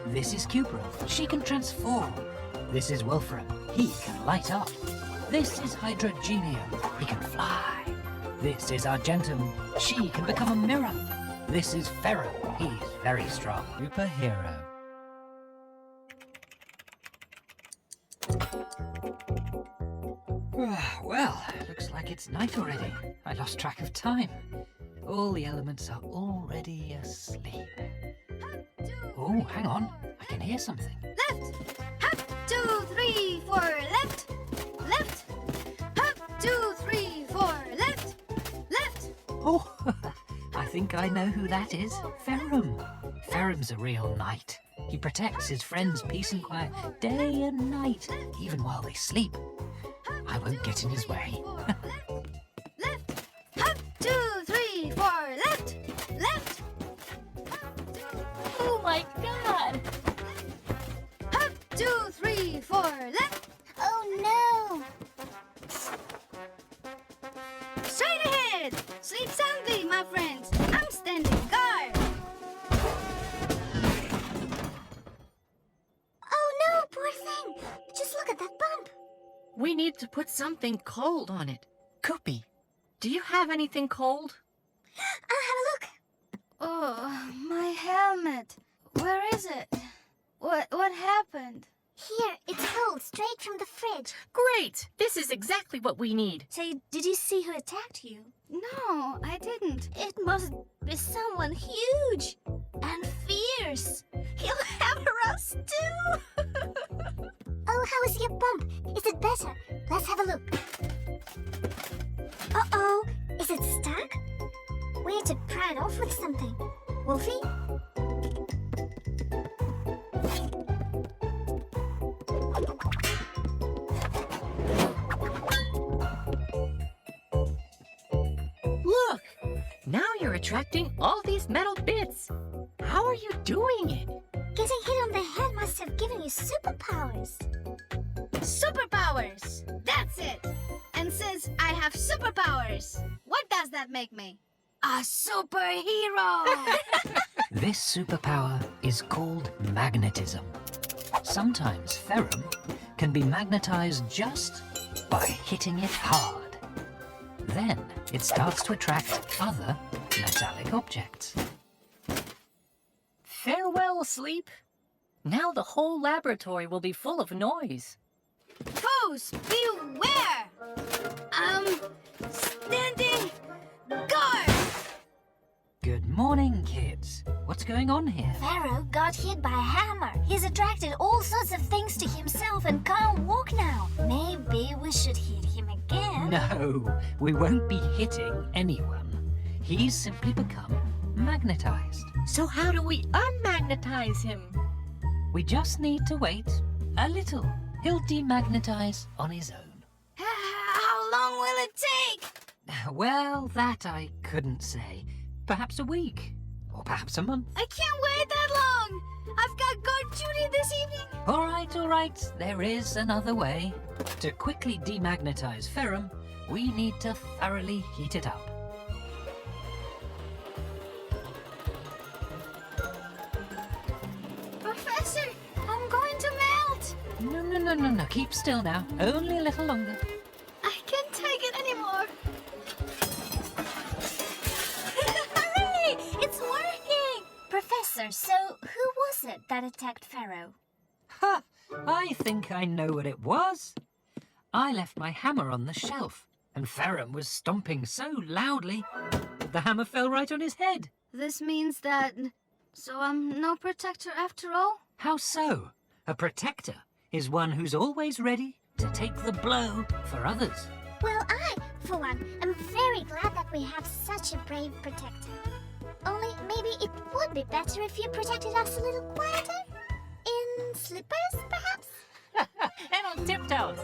This is Cupra. She can transform. This is Wolfram. He can light up. This is Hydrogenio. He can fly. This is Argentum. She can become a mirror. This is Ferrum. He's very strong. Superhero. Well, looks like it's night already. I lost track of time. All the elements are already asleep. Oh, hang on. I can hear something. Left. Hop, 2, 3, 4. Left. Left. Hop, 2, 3, 4. Left. Left. Oh, I think I know who that is. Ferrum. Ferrum's a real knight. He protects his friends' peace and quiet day and night, even while they sleep. I won't get in his way. Left. Hop, 2, 3, 4. Left. Left. Oh my God! Hop, 2, 3, 4. Left. Oh no! Straight ahead. Sleep soundly, my friends. I'm standing guard. Oh no, poor thing! Just look at that bump. We need to put something cold on it. Koopy, do you have anything cold? I'll have a look. Oh, my helmet. Where is it? What happened? Here, it's cold, straight from the fridge. Great! This is exactly what we need. Say, did you see who attacked you? No, I didn't. It must be someone huge and fierce. He'll hammer us too. Oh, how is your bump? Is it better? Let's have a look. Uh-oh, is it stuck? We need to pry it off with something. Wolfie? Look! Now you're attracting all these metal bits. How are you doing it? Getting hit on the head must have given you superpowers. Superpowers! That's it! And since I have superpowers, what does that make me? A superhero! This superpower is called magnetism. Sometimes ferrum can be magnetized just by hitting it hard. Then it starts to attract other metallic objects. Farewell, sleep. Now the whole laboratory will be full of noise. Foes, beware! Standing guard! Good morning, kids. What's going on here? Pharaoh got hit by a hammer. He's attracted all sorts of things to himself and can't walk now. Maybe we should hit him again. No, we won't be hitting anyone. He's simply become magnetized. So how do we unmagnetize him? We just need to wait a little. He'll demagnetize on his own. How long will it take? Well, that I couldn't say. Perhaps a week, or perhaps a month. I can't wait that long! I've got guard duty this evening! All right, there is another way. To quickly demagnetize ferrum, we need to thoroughly heat it up. Professor, I'm going to melt! No, keep still now. Only a little longer. I can't take it anymore! Hooray! It's working! Professor, so who was it that attacked Pharaoh? Ha! I think I know what it was. I left my hammer on the shelf, and ferrum was stomping so loudly that the hammer fell right on his head. This means that... So I'm no protector after all? How so? A protector is one who's always ready to take the blow for others. Well, I, for one, am very glad that we have such a brave protector. Only maybe it would be better if you protected us a little quieter? In slippers, perhaps? And on tiptoes.